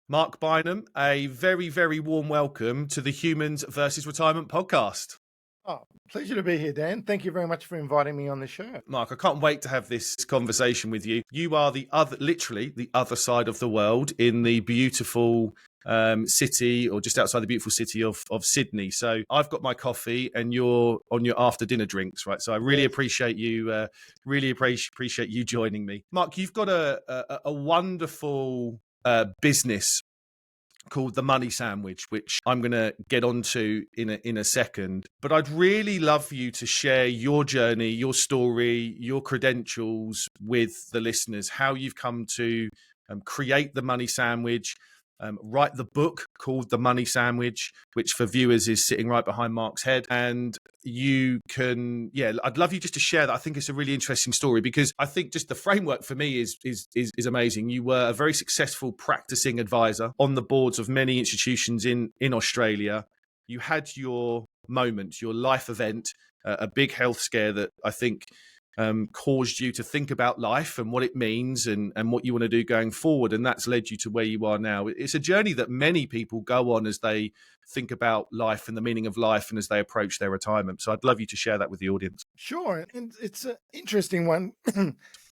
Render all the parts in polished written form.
Mark Bineham, a very, very warm welcome to the Humans versus Retirement podcast. Oh, pleasure to be here, Dan. Thank you very much for inviting me on the show. Mark, I can't wait to have this conversation with you. You are literally the other side of the world in the beautiful city, or just outside the beautiful city of Sydney. So I've got my coffee and you're on your after dinner drinks, right? So I really appreciate you, appreciate you joining me. Mark, you've got a wonderful business called The Money Sandwich, which I'm going to get onto in a second. But I'd really love you to share your journey, your story, your credentials with the listeners, how you've come to create The Money Sandwich, write the book called The Money Sandwich, which for viewers is sitting right behind Mark's head. And you can, I'd love you just to share that. I think it's a really interesting story because I think just the framework for me is amazing. You were a very successful practicing advisor on the boards of many institutions in Australia. You had your moment, your life event, a big health scare that I think caused you to think about life and what it means and what you want to do going forward. And that's led you to where you are now. It's a journey that many people go on as they think about life and the meaning of life and as they approach their retirement. So I'd love you to share that with the audience. Sure. And it's an interesting one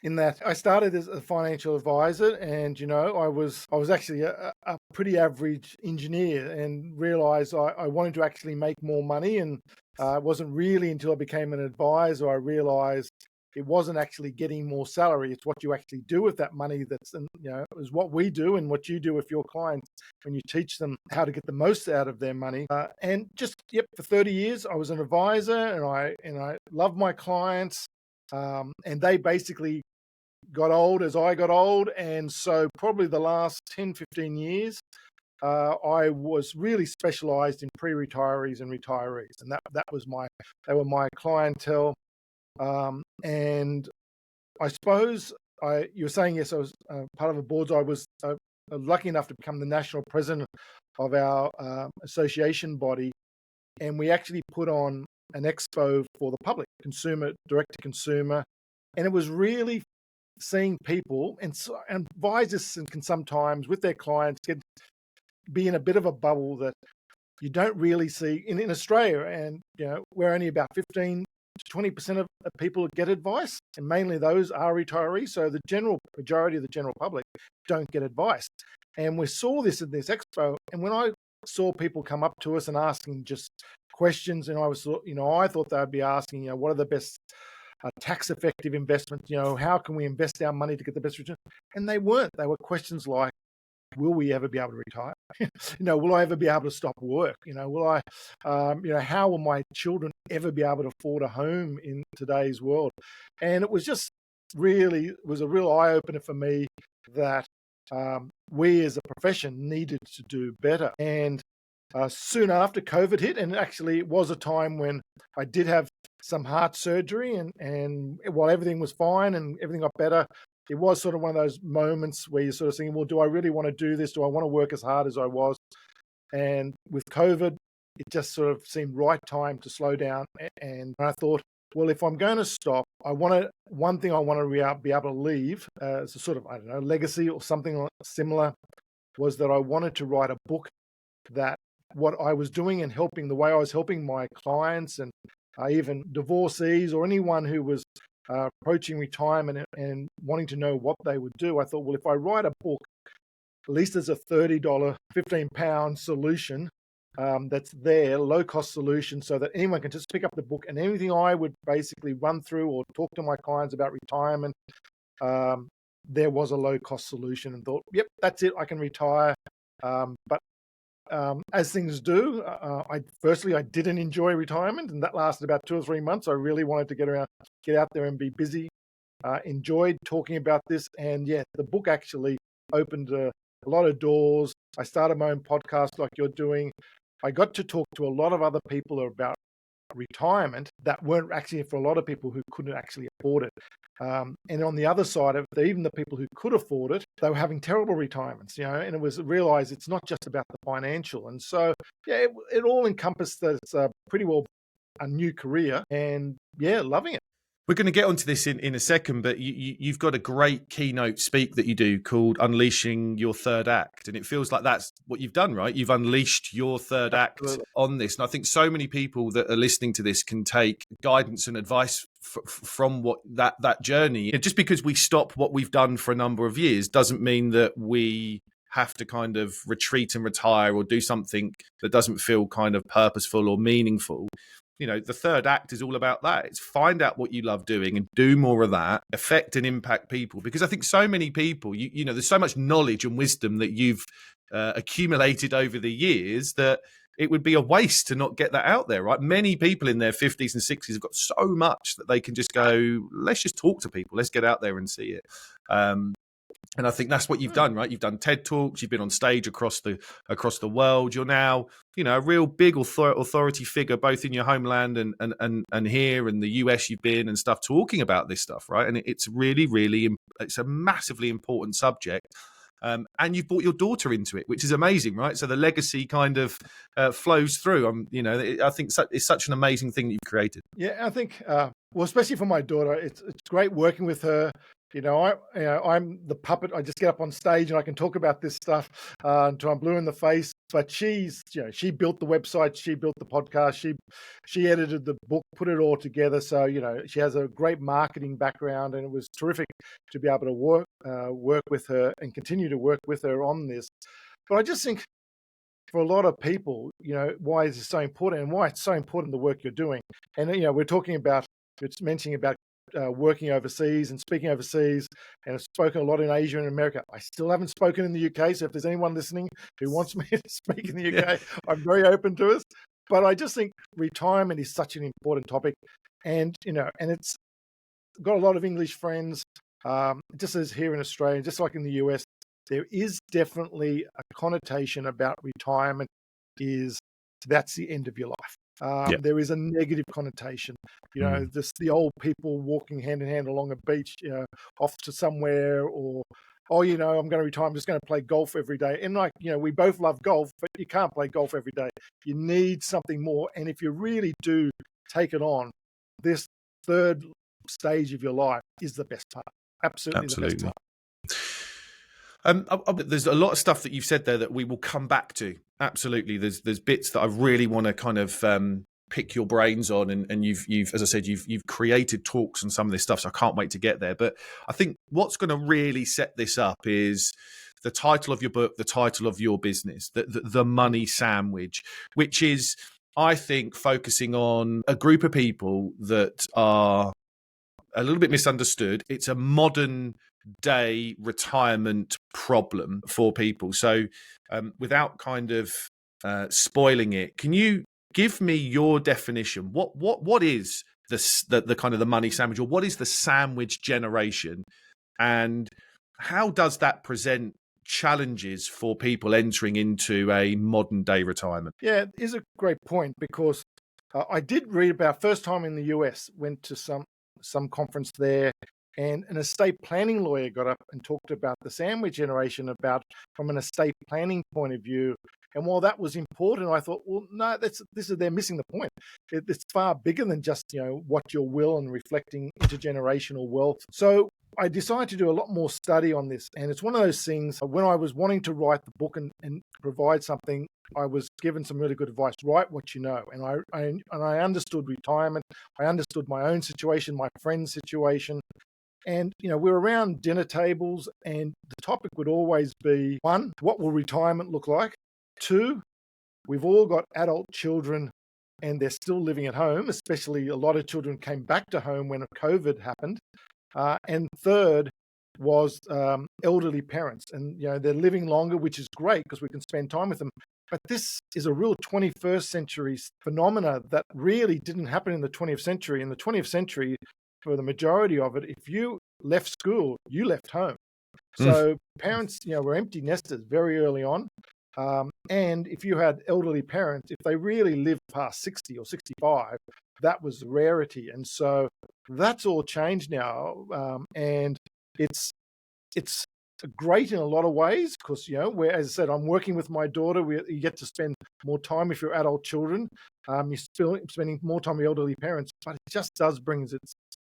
in that I started as a financial advisor and, I was actually a pretty average engineer and realized I wanted to actually make more money. And it wasn't really until I became an advisor I realized it wasn't actually getting more salary. It's what you actually do with that money. That's, is what we do and what you do with your clients when you teach them how to get the most out of their money. For 30 years, I was an advisor and I loved my clients. And they basically got old as I got old. And so probably the last 10, 15 years, I was really specialized in pre-retirees and retirees. And they were my clientele. And I suppose you were saying, yes, I was part of a board. I was lucky enough to become the national president of our association body. And we actually put on an expo for the public, direct to consumer. And it was really seeing people and advisors can sometimes with their clients be in a bit of a bubble that you don't really see in Australia. And, we're only about 15 to 20% of people get advice, and mainly those are retirees. So the majority of the general public don't get advice. And we saw this in this expo. And when I saw people come up to us and asking just questions, and I thought they'd be asking, what are the best tax effective investments? How can we invest our money to get the best return? And they weren't. They were questions like, will we ever be able to retire? Will I ever be able to stop work? Will I, how will my children ever be able to afford a home in today's world? And it was just a real eye opener for me that we as a profession needed to do better. And soon after COVID hit, and actually it was a time when I did have some heart surgery and while everything was fine and everything got better, it was sort of one of those moments where you're sort of thinking, well, do I really want to do this? Do I want to work as hard as I was? And with COVID, it just sort of seemed right time to slow down. And I thought, well, if I'm going to stop, one thing I want to be able to leave as a sort of, legacy or something similar was that I wanted to write a book that what I was doing and the way I was helping my clients and even divorcees or anyone who was approaching retirement and wanting to know what they would do. I thought, well, if I write a book, at least there's a $30, 15-pound solution that's there, low-cost solution, so that anyone can just pick up the book and anything I would basically run through or talk to my clients about retirement, there was a low-cost solution, and thought, yep, that's it, I can retire. But as things do, I didn't enjoy retirement, and that lasted about 2 or 3 months. I really wanted to get out there and be busy. Enjoyed talking about this, and the book actually opened a lot of doors. I started my own podcast like you're doing. I got to talk to a lot of other people about retirement that weren't actually, for a lot of people who couldn't actually afford it. And on the other side of it, even the people who could afford it, they were having terrible retirements, and it was realized it's not just about the financial. And so, it all encompassed that it's pretty well a new career, and loving it. We're going to get onto this in a second, but you've got a great keynote speak that you do called Unleashing Your Third Act. And it feels like that's what you've done, right? You've unleashed your third act Absolutely. on this. And I think so many people that are listening to this can take guidance and advice from what that journey. Just because we stop what we've done for a number of years doesn't mean that we have to kind of retreat and retire or do something that doesn't feel kind of purposeful or meaningful. The third act is all about that. It's find out what you love doing and do more of that, affect and impact people. Because I think so many people, there's so much knowledge and wisdom that you've accumulated over the years that it would be a waste to not get that out there, right? Many people in their 50s and 60s have got so much that they can just go, let's just talk to people. Let's get out there and see it. And I think that's what you've done, right? You've done TED Talks. You've been on stage across the world. You're now, a real big authority figure, both in your homeland and here in the US. You've been and stuff talking about this stuff, right? And it's really, really, it's a massively important subject. And you've brought your daughter into it, which is amazing, right? So the legacy kind of flows through. I think it's such an amazing thing that you've created. Yeah, I think, especially for my daughter, it's great working with her. I'm the puppet. I just get up on stage and I can talk about this stuff until I'm blue in the face. But she built the website, she built the podcast, she edited the book, put it all together. So she has a great marketing background, and it was terrific to be able to work with her and continue to work with her on this. But I just think for a lot of people, why is this so important, and why it's so important the work you're doing. And we're talking about, it's mentioning about working overseas and speaking overseas, and I've spoken a lot in Asia and America. I still haven't spoken in the UK, so if there's anyone listening who wants me to speak in the UK, I'm very open to it. But I just think retirement is such an important topic, and and it's got a lot of English friends, just as here in Australia, just like in the US. There is definitely a connotation about retirement that's the end of your life. There is a negative connotation, just the old people walking hand in hand along a beach, off to somewhere, or, I'm going to retire, I'm just going to play golf every day. And we both love golf, but you can't play golf every day. You need something more. And if you really do take it on, this third stage of your life is the best part. Absolutely. The best part. There's a lot of stuff that you've said there that we will come back to. Absolutely. There's bits that I really want to kind of pick your brains on, and you've as I said, you've created talks on some of this stuff, so I can't wait to get there. But I think what's going to really set this up is the title of your book, the title of your business, the money sandwich, which is, I think, focusing on a group of people that are a little bit misunderstood. It's a modern day retirement problem for people. So without kind of spoiling it, can you give me your definition? What is the kind of the money sandwich, or what is the sandwich generation, and how does that present challenges for people entering into a modern day retirement? Yeah, it is a great point, because I did read about, first time in the US, went to some conference there, and an estate planning lawyer got up and talked about the sandwich generation, from an estate planning point of view. And while that was important, I thought, well, no, they're missing the point. It's far bigger than just what your will and reflecting intergenerational wealth. So I decided to do a lot more study on this, and it's one of those things. When I was wanting to write the book and provide something, I was given some really good advice. Write what you know, and I understood retirement. I understood my own situation, my friend's situation. And, we're around dinner tables, and the topic would always be, 1, what will retirement look like? 2, we've all got adult children and they're still living at home, especially a lot of children came back to home when COVID happened. And 3rd was elderly parents, and, they're living longer, which is great because we can spend time with them. But this is a real 21st century phenomena that really didn't happen in the 20th century. In the 20th century, for the majority of it, if you left school, you left home. So parents, were empty nesters very early on. And if you had elderly parents, if they really lived past 60 or 65, that was a rarity. And so that's all changed now. And it's great in a lot of ways because, where, as I said, I'm working with my daughter. You get to spend more time with your adult children. You're still spending more time with elderly parents, but it just does bring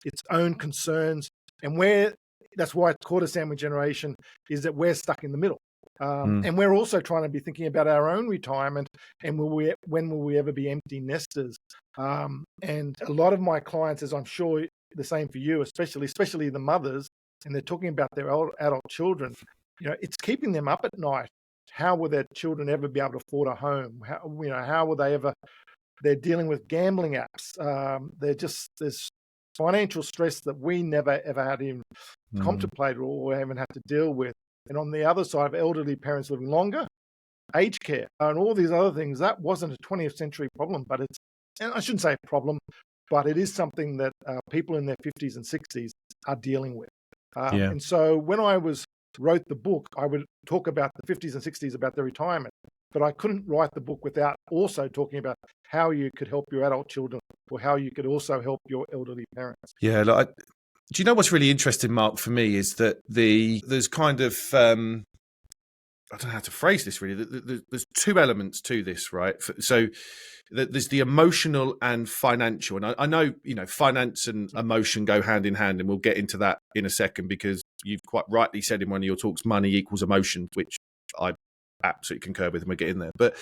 its own concerns. And that's why it's called a sandwich generation, is that we're stuck in the middle. And we're also trying to be thinking about our own retirement and when will we ever be empty nesters? And a lot of my clients, as I'm sure the same for you, especially the mothers, and they're talking about their adult children, it's keeping them up at night. How will their children ever be able to afford a home? How will they ever? They're dealing with gambling apps. There's financial stress that we never ever had even contemplated or haven't had to deal with. And on the other side of elderly parents living longer, aged care and all these other things, that wasn't a 20th century problem, and I shouldn't say a problem, but it is something that people in their 50s and 60s are dealing with. And so when I wrote the book, I would talk about the 50s and 60s, about their retirement, but I couldn't write the book without also talking about how you could help your adult children or how you could also help your elderly parents. Yeah, do you know what's really interesting, Mark, for me is that there's kind of, I don't know how to phrase this really. There's two elements to this, right? So there's the emotional and financial. And I know, finance and emotion go hand in hand, and we'll get into that in a second, because you've quite rightly said in one of your talks, money equals emotion, which I absolutely concur with, and we'll get in there. But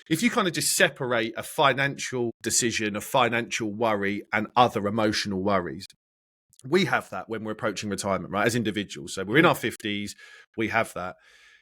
if you kind of just separate a financial decision, a financial worry, and other emotional worries, we have that when we're approaching retirement, right? As individuals. So we're in our 50s, we have that.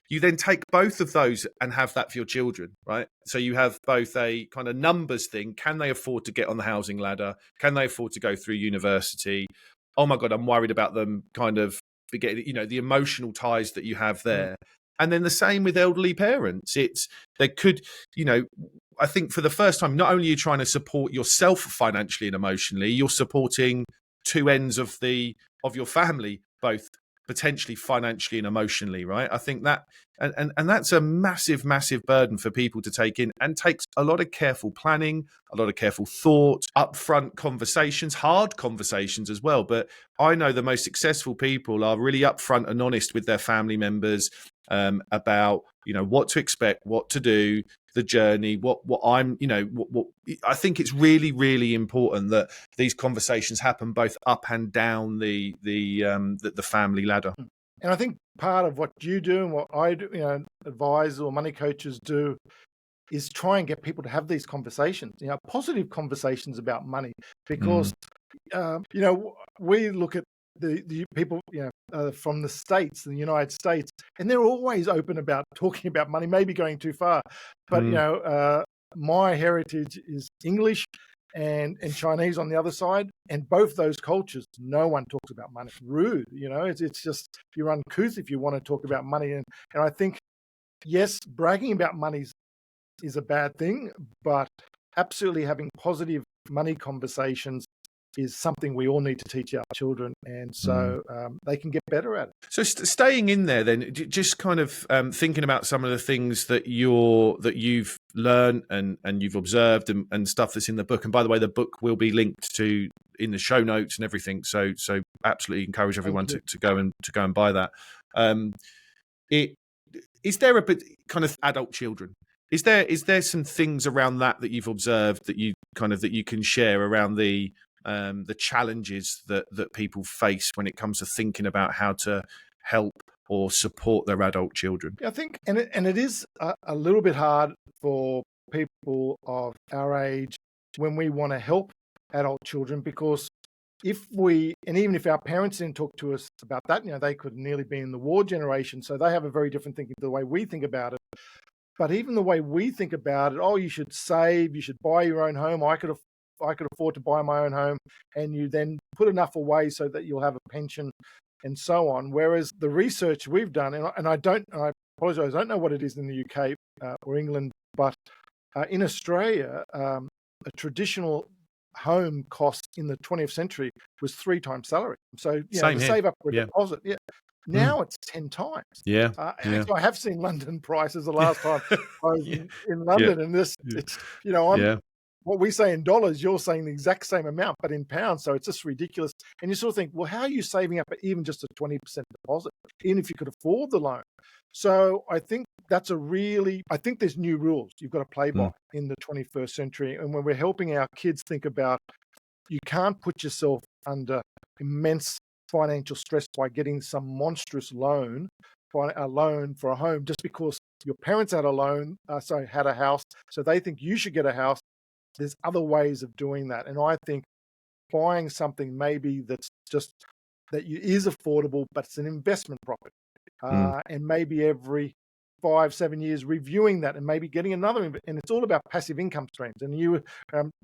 You then take both of those and have that for your children, right? So you have both a kind of numbers thing. Can they afford to get on the housing ladder? Can they afford to go through university? Oh my God, I'm worried about them kind of getting, the emotional ties that you have there. And then the same with elderly parents. They could, I think for the first time, not only are you trying to support yourself financially and emotionally, you're supporting two ends of your family, both potentially financially and emotionally, right? I think that, and that's a massive, massive burden for people to take in, and takes a lot of careful planning, a lot of careful thought, upfront conversations, hard conversations as well. But I know the most successful people are really upfront and honest with their family members about, what to expect, what to do, the journey, what I think it's really, really important that these conversations happen both up and down the family ladder. And I think part of what you do and what I do, advise or money coaches do, is try and get people to have these conversations, positive conversations about money, because we look at the people, from the States, the United States, and they're always open about talking about money, maybe going too far. But, my heritage is English and Chinese on the other side. And both those cultures, no one talks about money. It's rude, it's just, you're uncouth if you want to talk about money. And I think, yes, bragging about money is a bad thing, but absolutely having positive money conversations is something we all need to teach our children, and so they can get better at it. So staying in there then, just kind of thinking about some of the things that you've learned and you've observed and stuff that's in the book. And by the way, the book will be linked to in the show notes and everything. So absolutely encourage everyone to go and buy that. Is there a bit kind of adult children? Is there some things around that you've observed that you can share around the challenges that people face when it comes to thinking about how to help or support their adult children? I think, and it is a little bit hard for people of our age when we want to help adult children, because even if our parents didn't talk to us about that, they could nearly be in the war generation, so they have a very different thinking to the way we think about it. But even the way we think about it, you should save, you should buy your own home. I could afford to buy my own home, and you then put enough away so that you'll have a pension and so on. Whereas the research we've done, and I apologize, I don't know what it is in the UK or England, but in Australia, a traditional home cost in the 20th century was 3 times salary. So to save up for a deposit. Yeah. Now it's 10 times. So I have seen London prices the last time I was in London, and it's what we say in dollars, you're saying the exact same amount, but in pounds. So it's just ridiculous. And you sort of think, well, how are you saving up even just a 20% deposit, even if you could afford the loan? So I think I think there's new rules you've got to play by in the 21st century. And when we're helping our kids think about, you can't put yourself under immense financial stress by getting some monstrous loan, a loan for a home, just because your parents had had a house, so they think you should get a house. There's other ways of doing that, and I think buying something maybe that's just is affordable, but it's an investment property, and maybe every 5-7 years reviewing that and maybe getting another, and it's all about passive income streams. And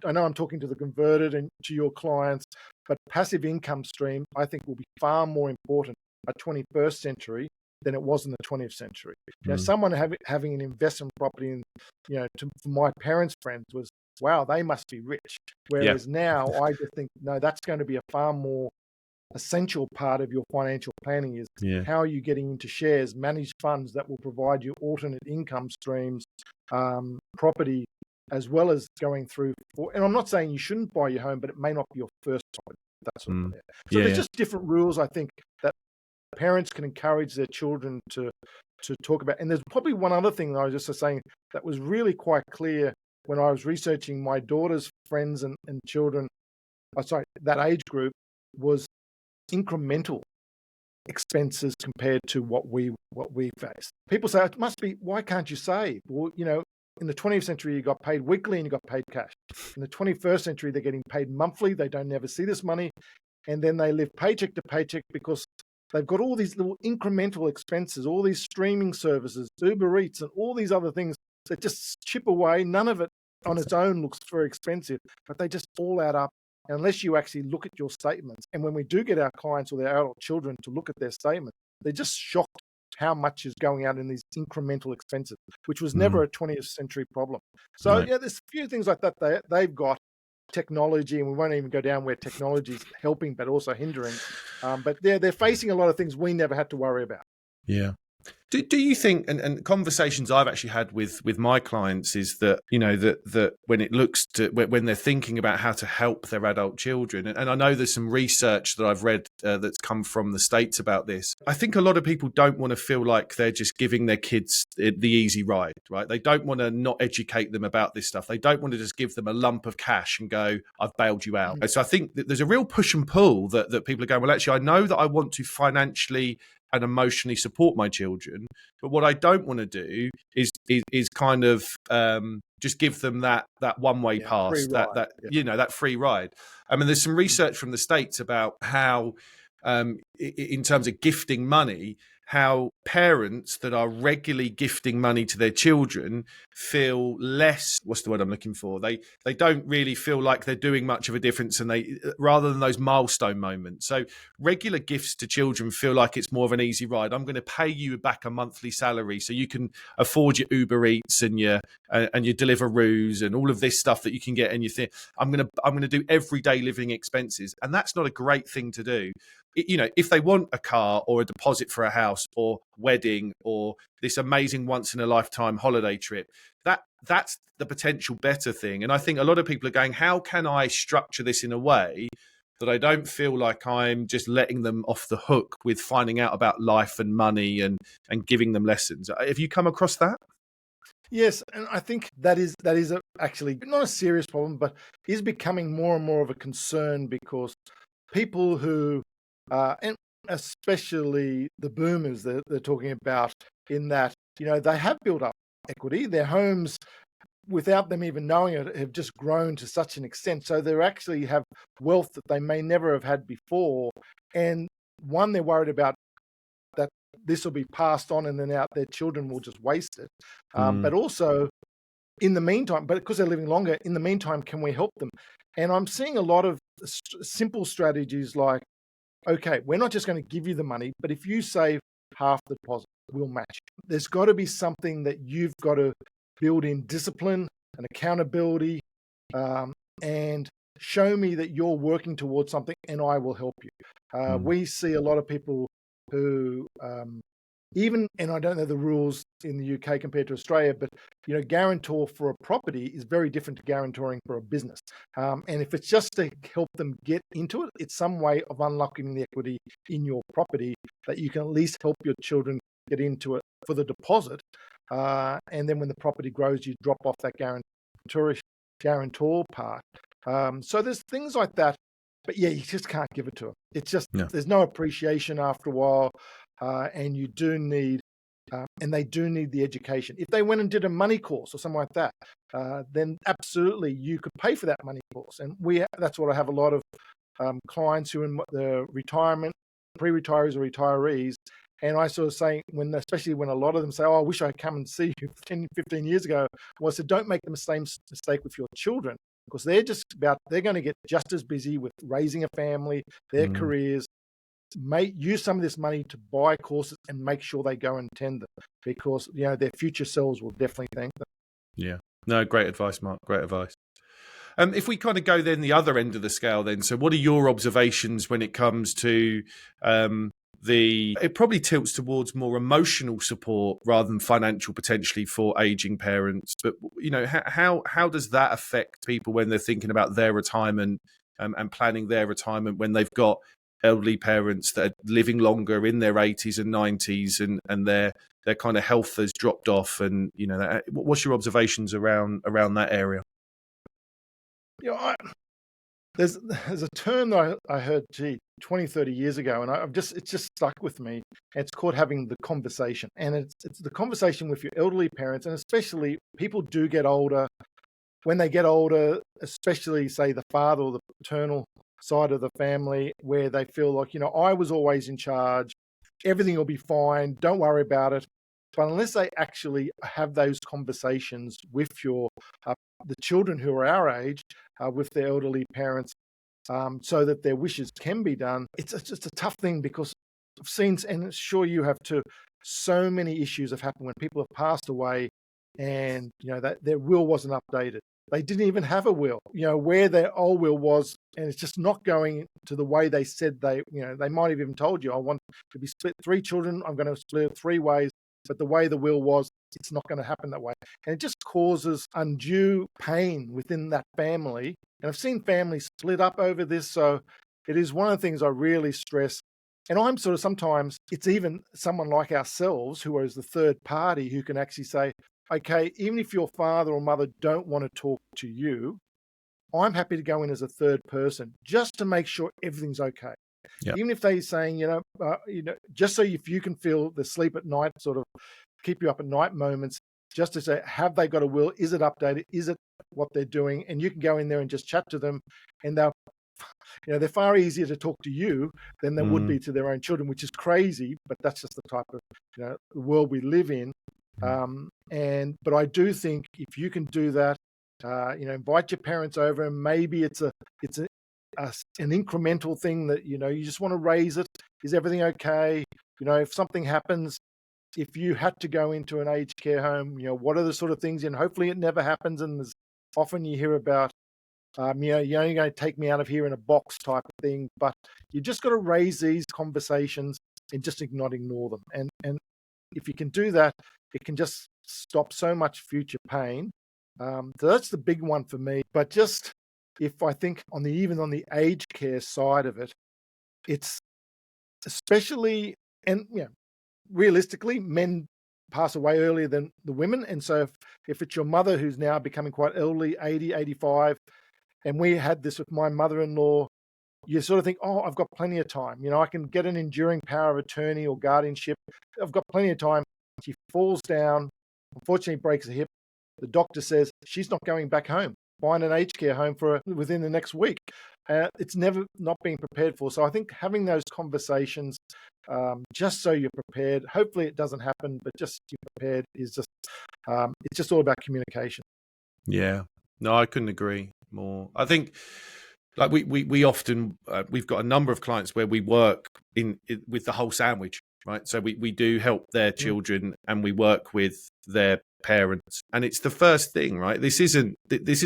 I know I'm talking to the converted and to your clients, but passive income stream I think will be far more important by 21st century than it was in the 20th century. You know, someone having an investment property, and for my parents' friends was, wow, they must be rich. Whereas now I just think, no, that's going to be a far more essential part of your financial planning is how are you getting into shares, managed funds that will provide you alternate income streams, property, as well as going through. And I'm not saying you shouldn't buy your home, but it may not be your first property. That sort of thing. So there's just different rules, I think, that parents can encourage their children to talk about. And there's probably one other thing that I was just saying that was really quite clear when I was researching my daughter's friends and children, that age group, was incremental expenses compared to what we face. People say it must be, why can't you save? Well, in the 20th century you got paid weekly and you got paid cash. In the 21st century they're getting paid monthly. They don't never see this money, and then they live paycheck to paycheck because they've got all these little incremental expenses, all these streaming services, Uber Eats, and all these other things that just chip away. None of it on its own looks very expensive, but they just all add up. Unless you actually look at your statements. And when we do get our clients or their adult children to look at their statements, they're just shocked how much is going out in these incremental expenses, which was never a 20th century problem. So there's a few things like that. They've got technology, and we won't even go down where technology is helping but also hindering. But they're facing a lot of things we never had to worry about. Yeah. Do you think, and conversations I've actually had with my clients is that, that when it looks to, when they're thinking about how to help their adult children, and I know there's some research that I've read that's come from the States about this. I think a lot of people don't want to feel like they're just giving their kids the easy ride, right? They don't want to not educate them about this stuff. They don't want to just give them a lump of cash and go, I've bailed you out. So I think that there's a real push and pull that people are going, well, actually, I know that I want to financially and emotionally support my children, but what I don't want to do is kind of just give them that one-way pass, that free ride. I mean, there's some research from the States about how, in terms of gifting money, how parents that are regularly gifting money to their children feel less, what's the word I'm looking for? They don't really feel like they're doing much of a difference, and they, rather than those milestone moments. So regular gifts to children feel like it's more of an easy ride. I'm going to pay you back a monthly salary so you can afford your Uber Eats and your Deliveroos and all of this stuff that you can get, and you think I'm going to do everyday living expenses, and that's not a great thing to do. If they want a car or a deposit for a house or wedding or this amazing once in a lifetime holiday trip, that's the potential better thing. And I think a lot of people are going, how can I structure this in a way that I don't feel like I'm just letting them off the hook with finding out about life and money and giving them lessons? Have you come across that? Yes, and I think that is actually not a serious problem, but is becoming more and more of a concern, because people who and especially the boomers that they're talking about, in that, they have built up equity. Their homes, without them even knowing it, have just grown to such an extent. So they actually have wealth that they may never have had before. And one, they're worried about that this will be passed on and then their children will just waste it. But also, in the meantime, but because they're living longer, in the meantime, can we help them? And I'm seeing a lot of simple strategies like, okay, we're not just going to give you the money, but if you save half the deposit, we'll match. There's got to be something that you've got to build in discipline and accountability, and show me that you're working towards something and I will help you. We see a lot of people who, and I don't know the rules in the UK compared to Australia, but guarantor for a property is very different to guarantoring for a business. And if it's just to help them get into it, it's some way of unlocking the equity in your property that you can at least help your children get into it for the deposit. And then when the property grows, you drop off that guarantor part. So there's things like that But yeah, you just can't give it to them. It's just, No. there's no appreciation after a while. And you do need, and they do need the education. If they went and did a money course or something like that, then absolutely you could pay for that money course. And that's what I have a lot of clients who are in the retirement, pre-retirees or retirees. And I sort of say, especially when a lot of them say, oh, I wish I had come and see you 10, 15 years ago. Well, I said, don't make the same mistake with your children, because they're going to get just as busy with raising a family, their careers. Use some of this money to buy courses and make sure they go and attend them, because their future selves will definitely thank them. Yeah. No, great advice, Mark. Great advice. If we kind of go then the other end of the scale then, so what are your observations when it comes to it probably tilts towards more emotional support rather than financial potentially for aging parents, but how does that affect people when they're thinking about their retirement and planning their retirement when they've got elderly parents that are living longer in their 80s and 90s and their kind of health has dropped off, and what's your observations around that area? There's a term that I heard 20, 30 years ago, and it's just stuck with me. It's called having the conversation, and it's the conversation with your elderly parents, and especially people do get older. When they get older, especially say the father or the paternal side of the family, where they feel like, I was always in charge, everything will be fine, don't worry about it. But unless they actually have those conversations with the children who are our age, with their elderly parents, so that their wishes can be done, it's just a tough thing, because I've seen, and sure you have too, so many issues have happened when people have passed away, and that their will wasn't updated. They didn't even have a will, where their old will was, and it's just not going to the way they said they might have even told you, I want to be split 3 children, I'm going to split it 3 ways. But the way the will was, it's not going to happen that way. And it just causes undue pain within that family. And I've seen families split up over this. So it is one of the things I really stress. And I'm sort of, sometimes it's even someone like ourselves who is the third party who can actually say, okay, even if your father or mother don't want to talk to you, I'm happy to go in as a third person just to make sure everything's okay. Yep. Even if they're saying, just so if you can feel the sleep at night, sort of keep you up at night moments, just to say, have they got a will? Is it updated? Is it what they're doing? And you can go in there and just chat to them, and they're far easier to talk to you than they would be to their own children, which is crazy, but that's just the type of the world we live in. But I do think if you can do that, invite your parents over, and maybe it's an incremental thing that, you just want to raise it. Is everything okay? If something happens, if you had to go into an aged care home, what are the sort of things, and hopefully it never happens. And there's often you hear about, you're only going to take me out of here in a box type of thing, but you just got to raise these conversations and just not ignore them. And if you can do that, it can just stop so much future pain. So that's the big one for me. But just, if I think even on the aged care side of it, it's especially, and realistically, men pass away earlier than the women. And so if it's your mother who's now becoming quite elderly, 80, 85, and we had this with my mother-in-law, you sort of think, oh, I've got plenty of time. I can get an enduring power of attorney or guardianship. I've got plenty of time. She falls down, unfortunately breaks a hip. The doctor says she's not going back home. Find an aged care home for her within the next week. It's never not being prepared for. So I think having those conversations, just so you're prepared, hopefully it doesn't happen, but just you're prepared, is just, it's just all about communication. Yeah, no, I couldn't agree more. I think, like we often, we've got a number of clients where we work with the whole sandwich, right? So we do help their children and we work with their parents, and it's the first thing, right? This is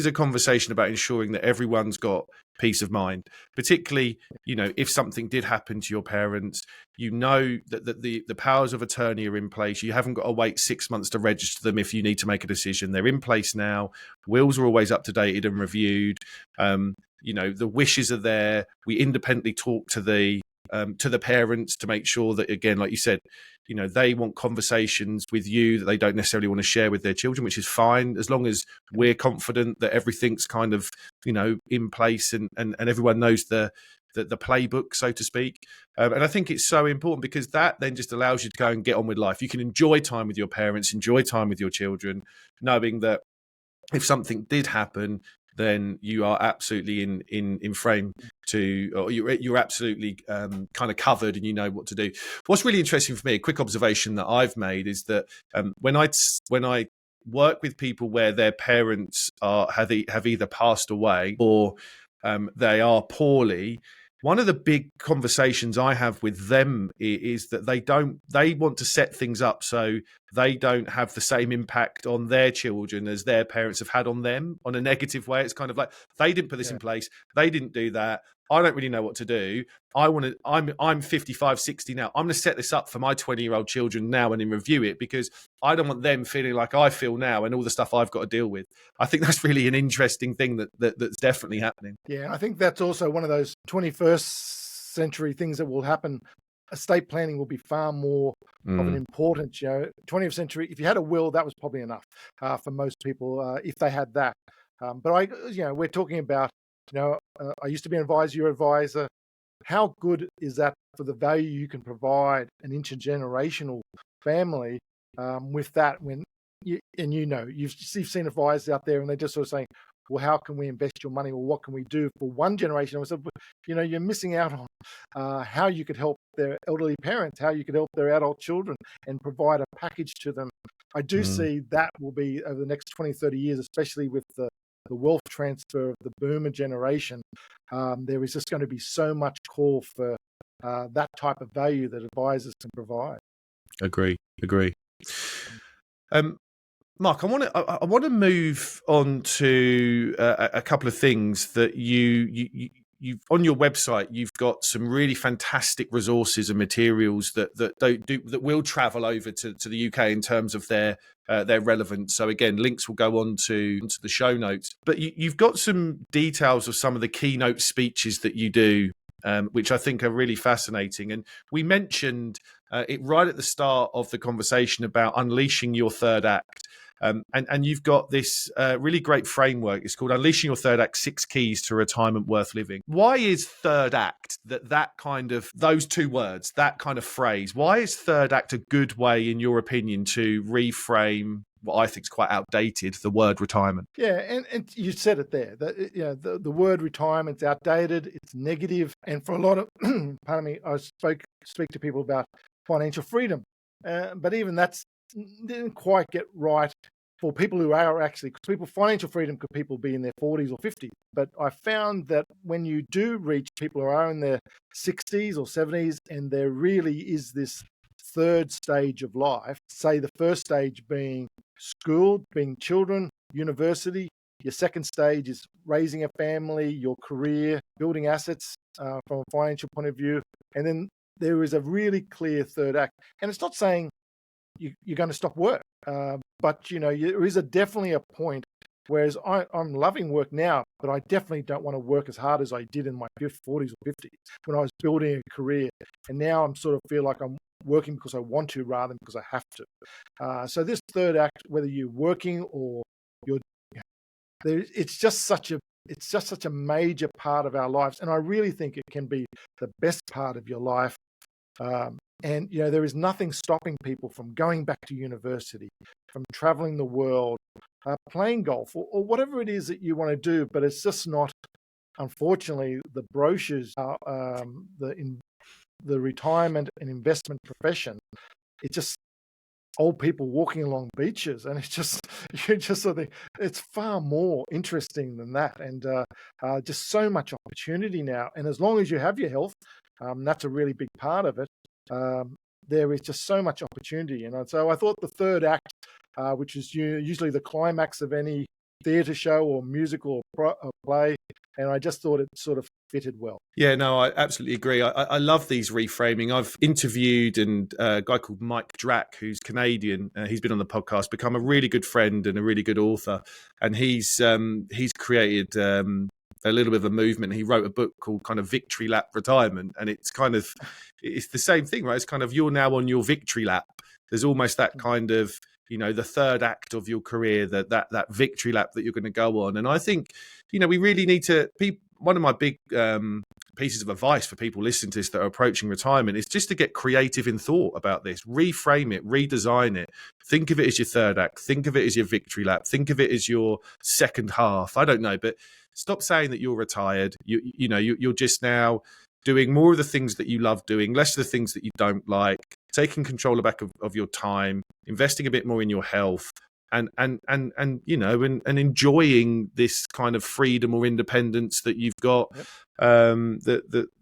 a conversation about ensuring that everyone's got peace of mind, particularly if something did happen to your parents, that the powers of attorney are in place. You haven't got to wait 6 months to register them if you need to make a decision. They're in place now. Wills are always up to date and reviewed. The wishes are there. We independently talk to the to the parents to make sure that, again, like you said, they want conversations with you that they don't necessarily want to share with their children, which is fine, as long as we're confident that everything's kind of, in place and everyone knows the playbook, so to speak. And I think it's so important, because that then just allows you to go and get on with life. You can enjoy time with your parents, enjoy time with your children, knowing that if something did happen, then you are absolutely in frame or you're absolutely kind of covered, and you know what to do. What's really interesting for me, a quick observation that I've made, is that when I work with people where their parents have either passed away or they are poorly, one of the big conversations I have with them is that they want to set things up so they don't have the same impact on their children as their parents have had on them, on a negative way. It's kind of like, they didn't put this in place, they didn't do that, I don't really know what to do. I'm 55, 60 now. I'm going to set this up for my 20-year-old children now and then review it, because I don't want them feeling like I feel now and all the stuff I've got to deal with. I think that's really an interesting thing that's definitely happening. Yeah, I think that's also one of those 21st century things that will happen. Estate planning will be far more of an importance. 20th century, if you had a will, that was probably enough for most people if they had that. But we're talking about, I used to be an advisor, you're an advisor. How good is that for the value you can provide an intergenerational family with that? When you've seen advisors out there, and they're just sort of saying, well, how can we invest your money, or what can we do for one generation? I said, you're missing out on how you could help their elderly parents, how you could help their adult children, and provide a package to them. I do see that will be over the next 20, 30 years, especially with the wealth transfer of the boomer generation. There is just going to be so much call for that type of value that advisors can provide. Agree. Mark, I want to move on to a couple of things that you on your website. You've got some really fantastic resources and materials that will travel over to the UK in terms of their relevance. So again, links will go on to the show notes. But you've got some details of some of the keynote speeches that you do, which I think are really fascinating. And we mentioned it right at the start of the conversation about unleashing your third act. And you've got this really great framework. It's called Unleashing Your Third Act, 6 Keys to Retirement Worth Living. Why is third act, those two words, that kind of phrase, why is third act a good way, in your opinion, to reframe what I think is quite outdated, the word retirement? Yeah, and you said it there. The word retirement's outdated, it's negative. And for a lot of, pardon me, I speak to people about financial freedom. But even that's didn't quite get right for people who are actually, because financial freedom could people be in their 40s or 50s. But I found that when you do reach people who are in their 60s or 70s, and there really is this third stage of life, say the first stage being school, being children, university, your second stage is raising a family, your career, building assets from a financial point of view. And then there is a really clear third act. And it's not saying you're going to stop work. But, there is definitely a point, whereas I'm loving work now, but I definitely don't want to work as hard as I did in my 40s or 50s when I was building a career. And now I'm sort of feel like I'm working because I want to rather than because I have to. So this third act, whether you're working or it's just such a major part of our lives. And I really think it can be the best part of your life. And, there is nothing stopping people from going back to university, from traveling the world, playing golf, or whatever it is that you want to do. But it's just not, unfortunately, the brochures, the retirement and investment profession. It's just old people walking along beaches. And it's just, you just sort of think, it's far more interesting than that. And just so much opportunity now. And as long as you have your health, that's a really big part of it. There is just so much opportunity, so I thought the third act, which is usually the climax of any theatre show or musical or play, and I just thought it sort of fitted well. Yeah, no, I absolutely agree. I love these reframing. I've interviewed a guy called Mike Drack, who's Canadian. He's been on the podcast, become a really good friend and a really good author, and he's created a little bit of a movement. He wrote a book called kind of Victory Lap Retirement, and it's the same thing, right? It's kind of, you're now on your victory lap. There's almost that kind of, the third act of your career, that victory lap that you're going to go on. And I think, we really need to one of my big pieces of advice for people listening to this that are approaching retirement is just to get creative in thought about this. Reframe it, redesign it. Think of it as your third act. Think of it as your victory lap. Think of it as your second half. I don't know, but stop saying that you're retired. You're just now doing more of the things that you love doing, less of the things that you don't like, taking control back of your time, investing a bit more in your health, and enjoying this kind of freedom or independence that you've got. Yep.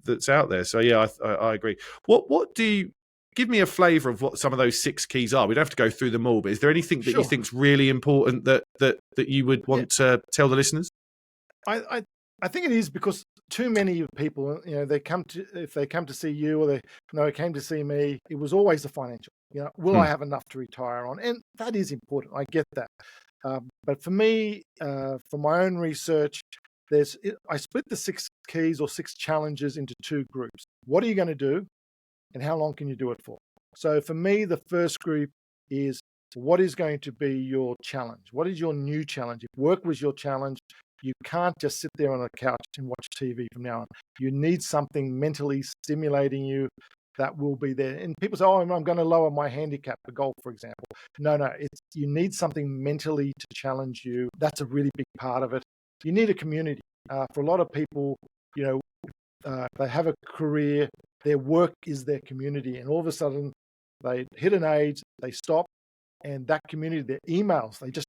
That's out there. So yeah, I agree. What do you give me a flavour of what some of those 6 keys are? We don't have to go through them all, but is there anything that you think's really important that you would want to tell the listeners? I think it is because too many people, if they come to see you, or they came to see me, it was always the financial. Will I have enough to retire on? And that is important. I get that. But for me, from my own research, I split the 6 keys or 6 challenges into 2 groups. What are you going to do, and how long can you do it for? So for me, the first group is, what is going to be your challenge? What is your new challenge? If work was your challenge, you can't just sit there on a couch and watch TV from now on. You need something mentally stimulating you that will be there. And people say, I'm going to lower my handicap for golf, for example. No, you need something mentally to challenge you. That's a really big part of it. You need a community. For a lot of people, they have a career, their work is their community, and all of a sudden they hit an age, they stop, and that community, their emails, they just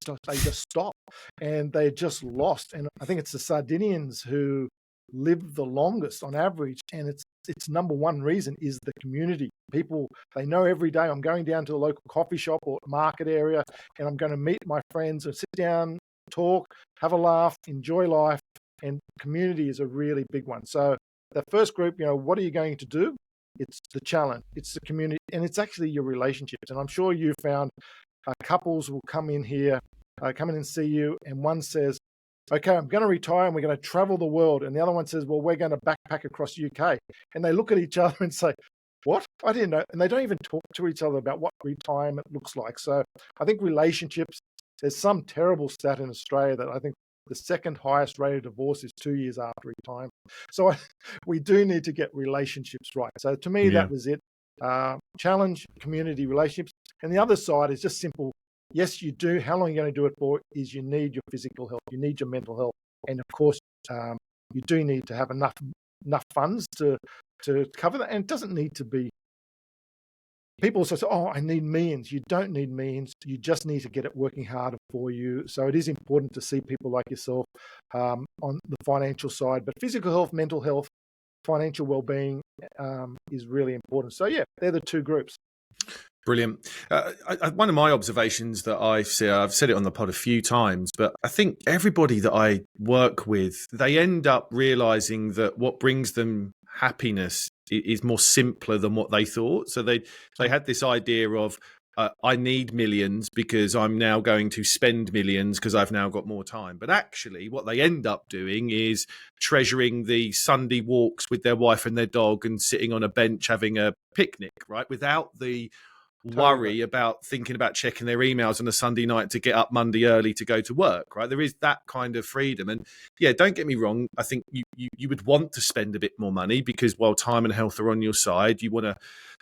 stop, and they're just lost. And I think it's the Sardinians who live the longest on average, and its number one reason is the community. People, they know every day, I'm going down to a local coffee shop or market area, and I'm going to meet my friends and sit down, talk, have a laugh, enjoy life. And community is a really big one. So the first group, what are you going to do? It's the challenge, it's the community, and it's actually your relationships. And I'm sure you found couples will come in and see you, and one says, okay, I'm going to retire and we're going to travel the world. And the other one says, well, we're going to backpack across UK. And they look at each other and say, what? I didn't know. And they don't even talk to each other about what retirement looks like. So I think relationships, there's some terrible stat in Australia that I think the second highest rate of divorce is 2 years after retirement. So we do need to get relationships right. So to me, that was it. Challenge, community, relationships. And the other side is just simple. Yes, you do. How long are you going to do it for? Is you need your physical health, you need your mental health, and of course, you do need to have enough funds to cover that. And it doesn't need to be. People also say, I need millions. You don't need millions. You just need to get it working harder for you. So it is important to see people like yourself on the financial side. But physical health, mental health, financial well-being is really important. So yeah, they're the 2 groups. Brilliant. One of my observations that I've said it on the pod a few times, but I think everybody that I work with, they end up realizing that what brings them happiness is more simpler than what they thought. So they had this idea of, I need millions because I'm now going to spend millions because I've now got more time. But actually what they end up doing is treasuring the Sunday walks with their wife and their dog and sitting on a bench having a picnic, right? Without the worry about thinking about checking their emails on a Sunday night to get up Monday early to go to work, right? There is that kind of freedom. And yeah, don't get me wrong. I think you would want to spend a bit more money because while time and health are on your side, you want to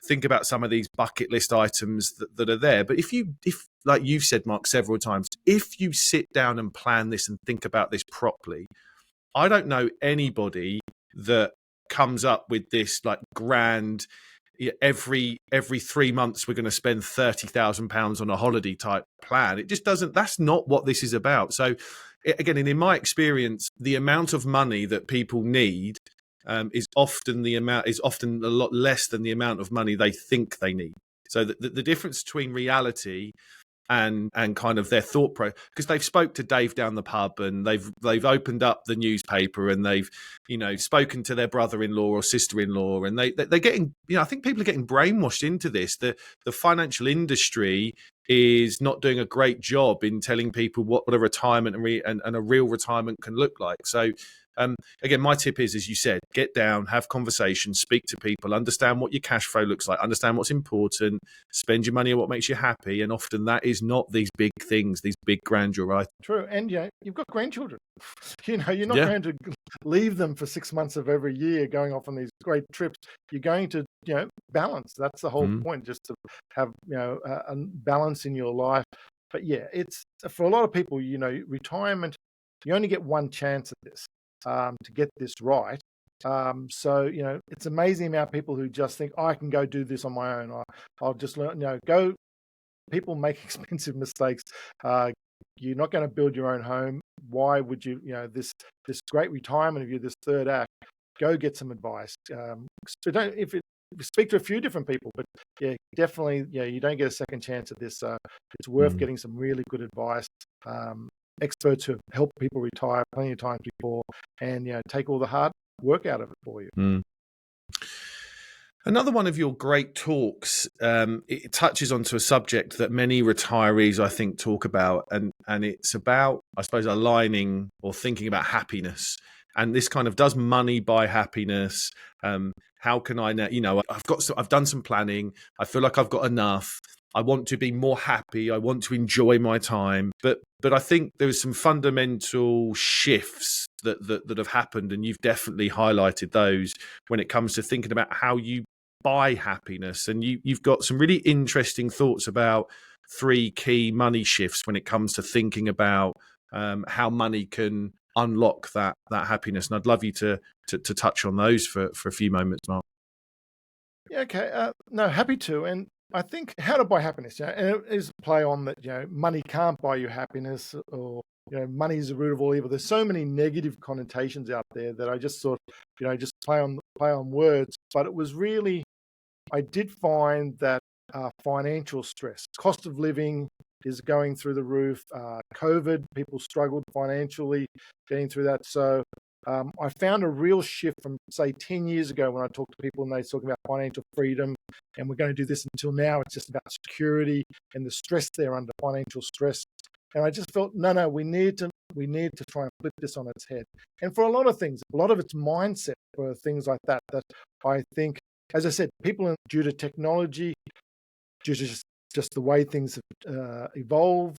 think about some of these bucket list items that are there. But if like you've said, Mark, several times, if you sit down and plan this and think about this properly, I don't know anybody that comes up with this like grand, every 3 months we're going to spend £30,000 on a holiday type plan. It just doesn't. That's not what this is about. So again, and in my experience, the amount of money that people need is often a lot less than the amount of money they think they need. So the difference between reality and kind of their thought process, because they've spoke to Dave down the pub and they've opened up the newspaper and they've spoken to their brother-in-law or sister-in-law, and they're getting, I think people are getting brainwashed into this. The financial industry is not doing a great job in telling people what a retirement and a real retirement can look like. So Again, my tip is, as you said, get down, have conversations, speak to people, understand what your cash flow looks like, understand what's important, spend your money on what makes you happy. And often that is not these big things, these big grandeur items. True. And you've got grandchildren. You're not Yeah. going to leave them for 6 months of every year going off on these great trips. You're going to, balance. That's the whole point, just to have, a balance in your life. But yeah, it's for a lot of people, retirement, you only get one chance at this, to get this right. So, it's amazing the amount of people who just think, I can go do this on my own. I'll just learn, go. People make expensive mistakes. You're not going to build your own home. Why would you, this great retirement of you, this third act, go get some advice. So if you speak to a few different people, but yeah, definitely, you don't get a second chance at this. It's worth getting some really good advice. Experts who have helped people retire plenty of times before, and take all the hard work out of it for you. Another one of your great talks, it touches onto a subject that many retirees, I think, talk about, and it's about, I suppose, aligning or thinking about happiness. And this kind of, does money buy happiness? How can I now? I've done some planning. I feel like I've got enough. I want to be more happy. I want to enjoy my time. But I think there is some fundamental shifts that have happened, and you've definitely highlighted those when it comes to thinking about how you buy happiness. And you've got some really interesting thoughts about 3 key money shifts when it comes to thinking about how money can unlock that happiness. And I'd love you to touch on those for a few moments, Mark. Yeah, okay. No, happy to. And I think how to buy happiness, and it is a play on that, money can't buy you happiness, or, money is the root of all evil. There's so many negative connotations out there that I just thought, just play on words. But it was really, I did find that financial stress, cost of living is going through the roof. COVID, people struggled financially getting through that. So I found a real shift from, say, 10 years ago when I talked to people and they were talking about financial freedom, and we're going to do this, until now it's just about security and the stress they're under, financial stress. And I just felt, no, we need to try and flip this on its head. And for a lot of things, a lot of it's mindset for things like that I think, as I said, people, due to technology, due to just the way things have evolved,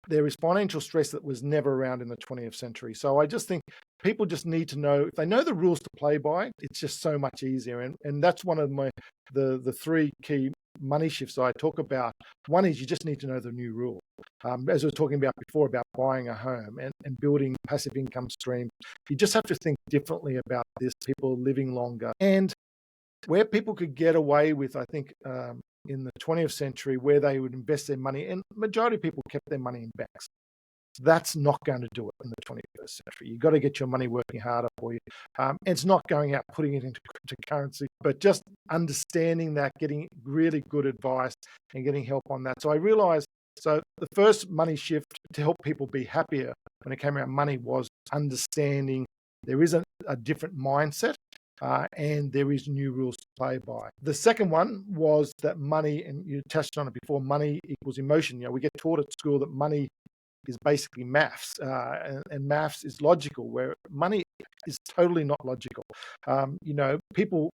there is financial stress that was never around in the 20th century. So I just think people just need to know, if they know the rules to play by, it's just so much easier. And that's one of the 3 key money shifts I talk about. One is, you just need to know the new rule. As we were talking about before, about buying a home and building passive income stream, you just have to think differently about this. People living longer, and where people could get away with, I think, in the 20th century, where they would invest their money, and majority of people kept their money in banks. That's not going to do it in the 21st century. You've got to get your money working harder for you. It's not going out, putting it into cryptocurrency, but just understanding that, getting really good advice and getting help on that. So I realized, the first money shift to help people be happier when it came around money was understanding there is a different mindset. And there is new rules to play by. The second one was that money, and you touched on it before, money equals emotion. We get taught at school that money is basically maths, and maths is logical, where money is totally not logical. People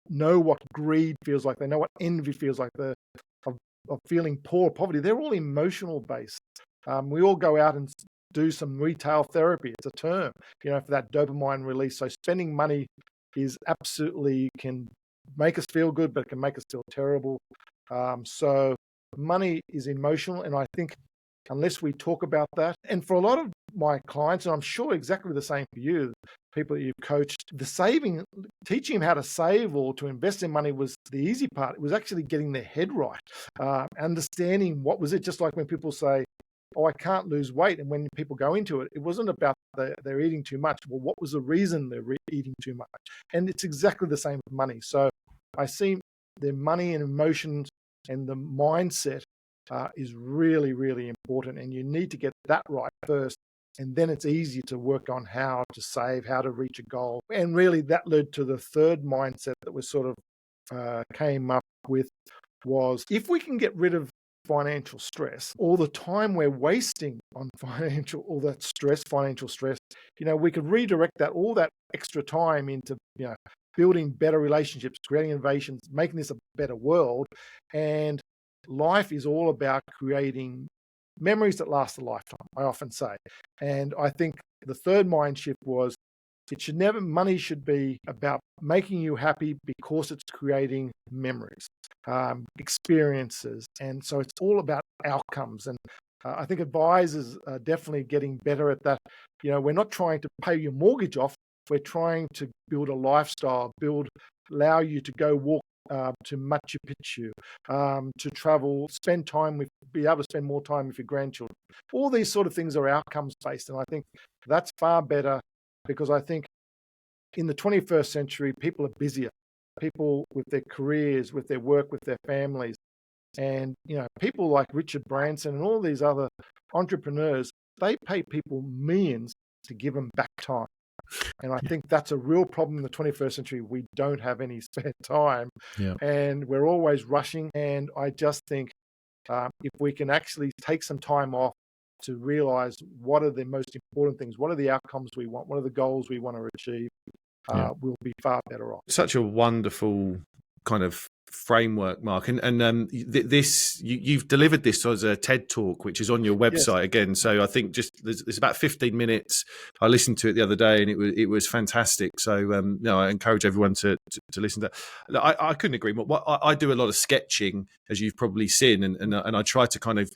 know what greed feels like. They know what envy feels like, of feeling poor, poverty. They're all emotional based. We all go out and do some retail therapy. It's a term, for that dopamine release. So spending money is absolutely, can make us feel good, but it can make us feel terrible. So money is emotional, and I think unless we talk about that, and for a lot of my clients, and I'm sure exactly the same for you, people that you've coached, the saving, teaching them how to save or to invest in money was the easy part. It was actually getting their head right, understanding what was it. Just like when people say, oh, I can't lose weight. And when people go into it, it wasn't about they're eating too much. Well, what was the reason they're eating too much? And it's exactly the same with money. So I see their money and emotions and the mindset is really, really important. And you need to get that right first. And then it's easy to work on how to save, how to reach a goal. And really that led to the third mindset that was sort of came up with, was if we can get rid of financial stress, all the time we're wasting on all that stress, financial stress, we could redirect all that extra time into, building better relationships, creating innovations, making this a better world. And life is all about creating memories that last a lifetime, I often say. And I think the third mind shift was, money should be about making you happy because it's creating memories, experiences. And so it's all about outcomes. And I think advisors are definitely getting better at that. We're not trying to pay your mortgage off. We're trying to build a lifestyle, allow you to go walk to Machu Picchu, to travel, be able to spend more time with your grandchildren. All these sort of things are outcomes based. And I think that's far better, because I think in the 21st century, people are busier. People with their careers, with their work, with their families. And, people like Richard Branson and all these other entrepreneurs, they pay people millions to give them back time. And I think that's a real problem in the 21st century. We don't have any spare time, and we're always rushing. And I just think if we can actually take some time off to realize what are the most important things, what are the outcomes we want, what are the goals we want to achieve, we'll be far better off. Such a wonderful kind of framework, Mark, and this you've delivered this as a TED talk, which is on your website again. So I think there's about 15 minutes. I listened to it the other day, and it was fantastic. So I encourage everyone to listen to that. I couldn't agree more. I do a lot of sketching, as you've probably seen, and I try to kind of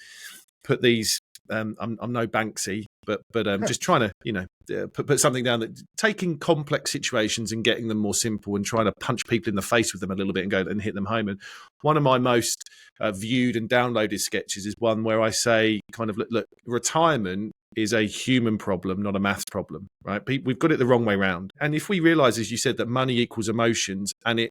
put these. I'm no Banksy, but just trying to put something down, that taking complex situations and getting them more simple, and trying to punch people in the face with them a little bit and go and hit them home. And one of my most viewed and downloaded sketches is one where I say, kind of, look, retirement is a human problem, not a maths problem, right? We've got it the wrong way around. And if we realize, as you said, that money equals emotions, and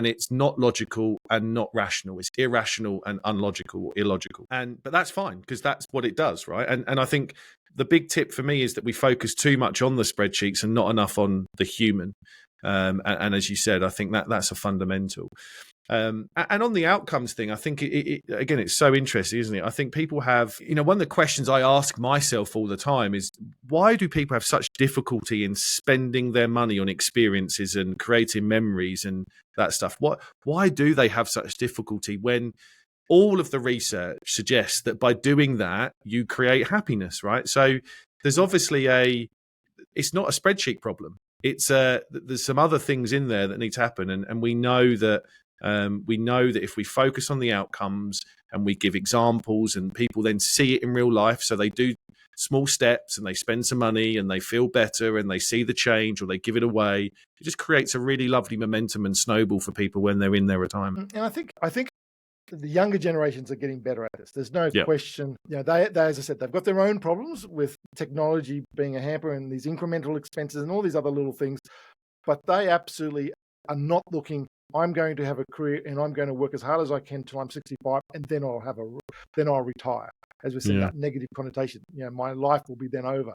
it's not logical and not rational. It's irrational and unlogical or illogical. But that's fine, because that's what it does, right? And I think the big tip for me is that we focus too much on the spreadsheets and not enough on the human. And as you said, I think that's a fundamental. And on the outcomes thing, I think again, it's so interesting, isn't it? I think people have, one of the questions I ask myself all the time is, why do people have such difficulty in spending their money on experiences and creating memories and that stuff? Why do they have such difficulty when all of the research suggests that by doing that, you create happiness, right? So there's obviously it's not a spreadsheet problem. It's there's some other things in there that need to happen. And we know that if we focus on the outcomes and we give examples, and people then see it in real life, so they do small steps and they spend some money and they feel better and they see the change, or they give it away, it just creates a really lovely momentum and snowball for people when they're in their retirement. And I think the younger generations are getting better at this. There's no question. They, as I said, they've got their own problems with technology being a hamper and these incremental expenses and all these other little things, but they absolutely are not looking, I'm going to have a career and I'm going to work as hard as I can till I'm 65, and then I'll retire. As we said, that negative connotation, my life will be then over.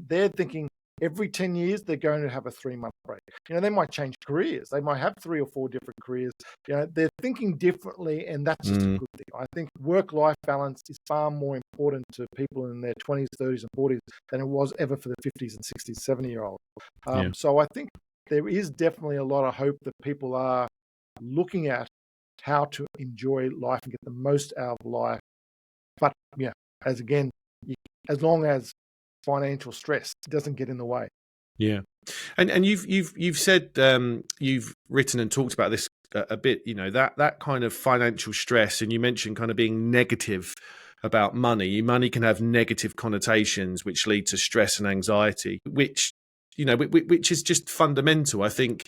They're thinking every 10 years they're going to have a 3-month break. They might change careers. They might have 3 or 4 different careers. They're thinking differently, and that's just a good thing. I think work-life balance is far more important to people in their 20s, 30s, and 40s than it was ever for the 50s and 60s, 70-year-olds. So I think there is definitely a lot of hope that people are looking at how to enjoy life and get the most out of life. But as long as financial stress doesn't get in the way. Yeah, and you've said you've written and talked about this a bit. That kind of financial stress, and you mentioned kind of being negative about money. Money can have negative connotations, which lead to stress and anxiety, which is just fundamental. I think.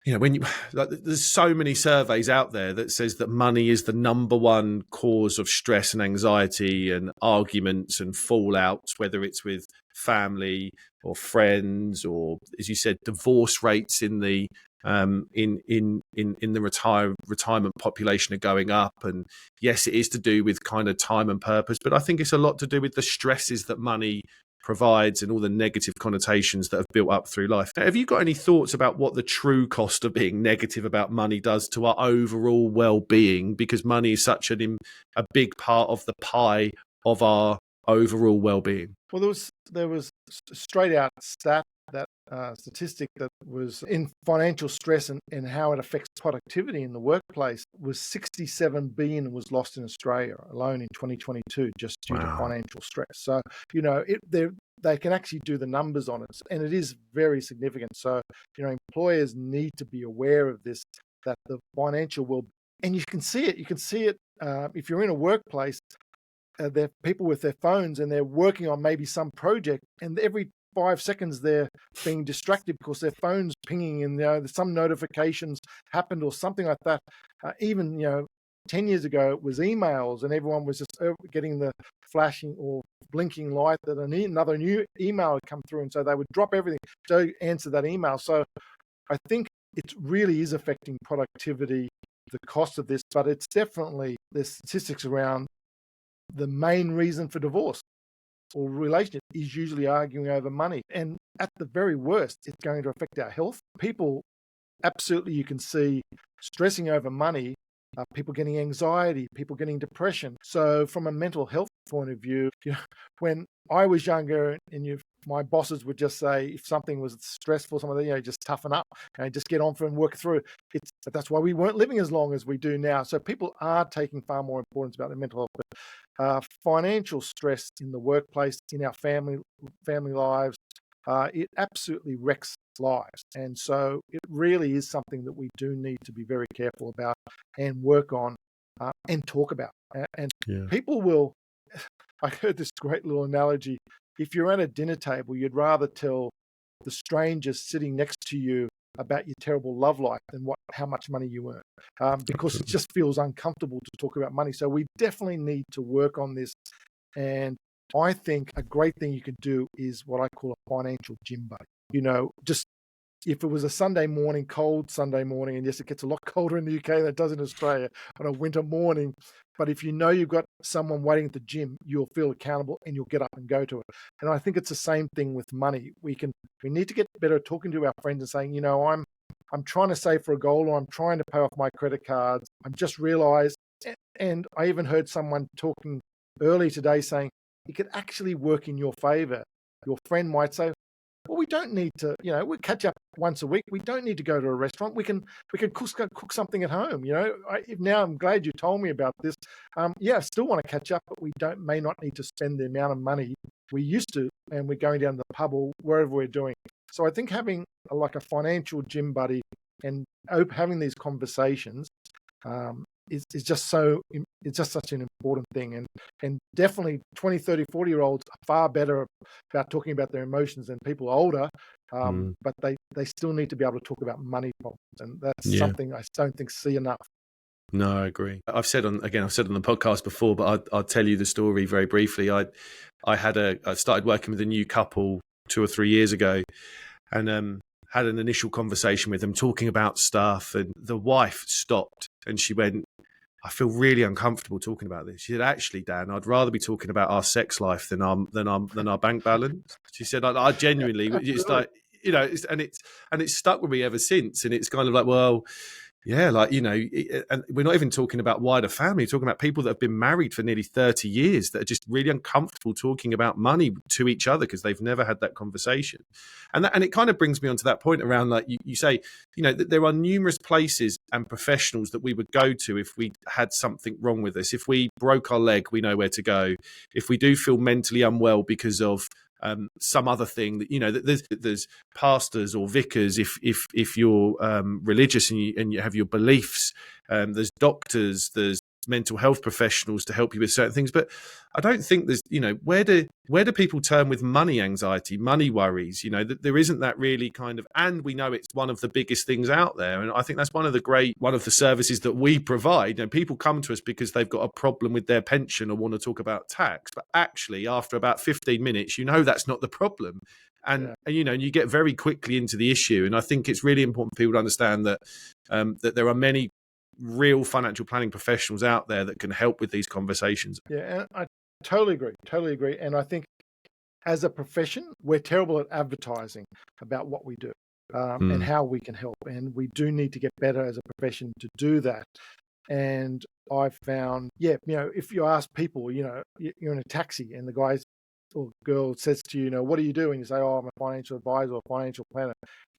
There's so many surveys out there that says that money is the number one cause of stress and anxiety and arguments and fallouts, whether it's with family or friends, or, as you said, divorce rates in the retirement population are going up. And yes, it is to do with kind of time and purpose, but I think it's a lot to do with the stresses that money provides and all the negative connotations that have built up through life. Have you got any thoughts about what the true cost of being negative about money does to our overall well-being? Because money is such a big part of the pie of our overall well-being. Well, there was straight out statistic that was in financial stress and how it affects productivity in the workplace was 67 billion was lost in Australia alone in 2022 just due to financial stress. So, they can actually do the numbers on it, and it is very significant. So, employers need to be aware of this, that the financial and you can see it. You can see it if you're in a workplace. They're people with their phones and they're working on maybe some project, and every 5 seconds they're being distracted because their phone's pinging and some notifications happened or something like that. Even 10 years ago it was emails, and everyone was just getting the flashing or blinking light that another new email had come through, and so they would drop everything to answer that email. So I think it really is affecting productivity, the cost of this, but it's definitely, there's statistics around the main reason for divorce or relationship is usually arguing over money. And at the very worst, it's going to affect our health. People, absolutely, you can see stressing over money, people getting anxiety, people getting depression. So from a mental health point of view, when I was younger and my bosses would just say, if something was stressful, just toughen up and just get on for and work through it. That's why we weren't living as long as we do now. So people are taking far more importance about their mental health. But financial stress in the workplace, in our family lives, it absolutely wrecks lives. And so it really is something that we do need to be very careful about and work on and talk about. And people will, I heard this great little analogy. If you're at a dinner table, you'd rather tell the stranger sitting next to you about your terrible love life than how much money you earn, because it just feels uncomfortable to talk about money. So we definitely need to work on this. And I think a great thing you can do is what I call a financial gym buddy. Just if it was a Sunday morning, cold Sunday morning, and yes, it gets a lot colder in the UK than it does in Australia on a winter morning. But if you've got someone waiting at the gym, you'll feel accountable and you'll get up and go to it. And I think it's the same thing with money. We need to get better at talking to our friends and saying, I'm trying to save for a goal, or I'm trying to pay off my credit cards. I'm just realized, and I even heard someone talking early today saying it could actually work in your favor. Your friend might say, well, we don't need to, we catch up once a week. We don't need to go to a restaurant. We can cook something at home. Now I'm glad you told me about this. I still want to catch up, but we may not need to spend the amount of money we used to, and we're going down to the pub or wherever we're doing. So I think having a financial gym buddy and having these conversations is just such an important thing. And definitely 20, 30, 40-year-olds are far better about talking about their emotions than people older, but they still need to be able to talk about money problems. And that's something I don't think see enough. No, I agree. I've said on the podcast before, but I'll tell you the story very briefly. I started working with a new couple 2 or 3 years ago, and had an initial conversation with them talking about stuff, and the wife stopped and she went, I feel really uncomfortable talking about this. She said, actually, Dan, I'd rather be talking about our sex life than our bank balance. She said, I genuinely, it's like, and it's stuck with me ever since. And it's kind of like, well, yeah, and we're not even talking about wider family. We're talking about people that have been married for nearly 30 years that are just really uncomfortable talking about money to each other because they've never had that conversation. And it kind of brings me on to that point around, like you say, that there are numerous places and professionals that we would go to if we had something wrong with us. If we broke our leg, we know where to go. If we do feel mentally unwell because of some other thing, that there's pastors or vicars if you're religious and you have your beliefs. There's doctors, there's mental health professionals to help you with certain things. But I don't think there's, where do people turn with money anxiety, money worries? There isn't that really kind of, and we know it's one of the biggest things out there. And I think that's one of the services that we provide. People come to us because they've got a problem with their pension or want to talk about tax. But actually, after about 15 minutes, that's not the problem. And you get very quickly into the issue. And I think it's really important for people to understand that that there are many real financial planning professionals out there that can help with these conversations. Yeah, and I totally agree. And I think as a profession, we're terrible at advertising about what we do and how we can help. And we do need to get better as a profession to do that. And I've found, if you ask people, you're in a taxi and the guy or girl says to you, what do you do? And you say, oh, I'm a financial advisor or financial planner.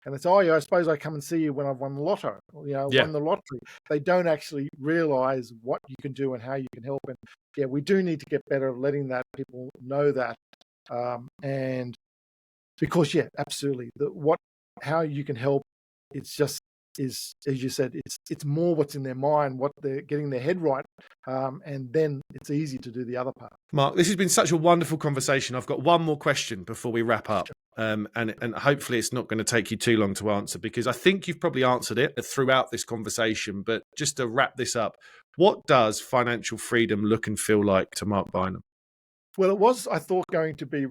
And they say, oh, yeah, I suppose I come and see you when I've won the lotto, won the lottery. They don't actually realize what you can do and how you can help. And we do need to get better at letting that people know that. And because, absolutely, how you can help, it's just, is, as you said, it's more what's in their mind, what they're getting their head right, and then it's easy to do the other part. Mark, this has been such a wonderful conversation. I've got one more question before we wrap up, and hopefully it's not going to take you too long to answer, because I think you've probably answered it throughout this conversation. But just to wrap this up, what does financial freedom look and feel like to Mark Bineham? Well, it was, I thought, going to be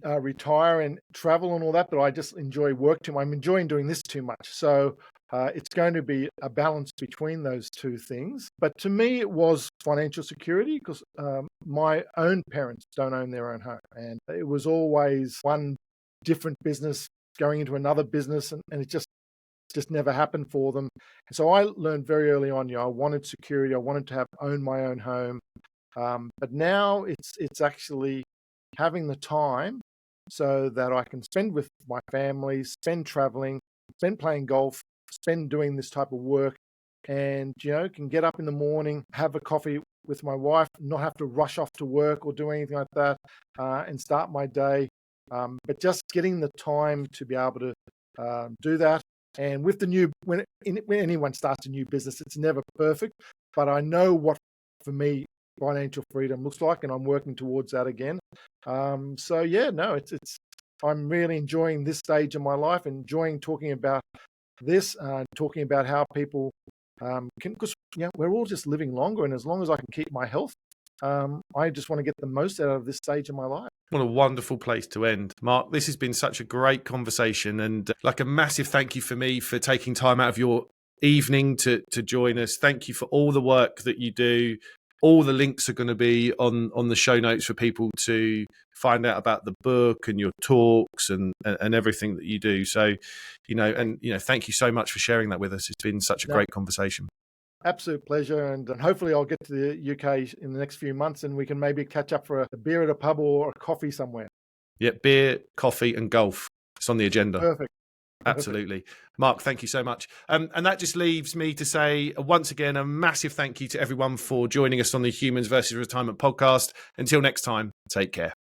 retire and travel and all that, but I just enjoy work too much. I'm enjoying doing this too much. So it's going to be a balance between those two things. But to me, it was financial security, because my own parents don't own their own home. And it was always one different business going into another business, and it just never happened for them. And so I learned very early on, I wanted security. I wanted to own my own home. But now it's actually having the time so that I can spend with my family, spend traveling, spend playing golf, spend doing this type of work, and can get up in the morning, have a coffee with my wife, not have to rush off to work or do anything like that, and start my day. But just getting the time to be able to do that. And with when anyone starts a new business, it's never perfect, but I know what, for me, financial freedom looks like, and I'm working towards that again. I'm really enjoying this stage of my life, enjoying talking about this, talking about how people can, because we're all just living longer, and as long as I can keep my health, I just want to get the most out of this stage of my life. What a wonderful place to end. Mark, this has been such a great conversation, and like a massive thank you for me for taking time out of your evening to join us. Thank you for all the work that you do. All the links are going to be on the show notes for people to find out about the book and your talks and everything that you do. So, thank you so much for sharing that with us. It's been such a great conversation. Absolute pleasure. And hopefully I'll get to the UK in the next few months, and we can maybe catch up for a beer at a pub or a coffee somewhere. Yeah, beer, coffee and golf. It's on the agenda. Perfect. Absolutely. Mark, thank you so much. And that just leaves me to say, once again, a massive thank you to everyone for joining us on the Humans versus Retirement podcast. Until next time, take care.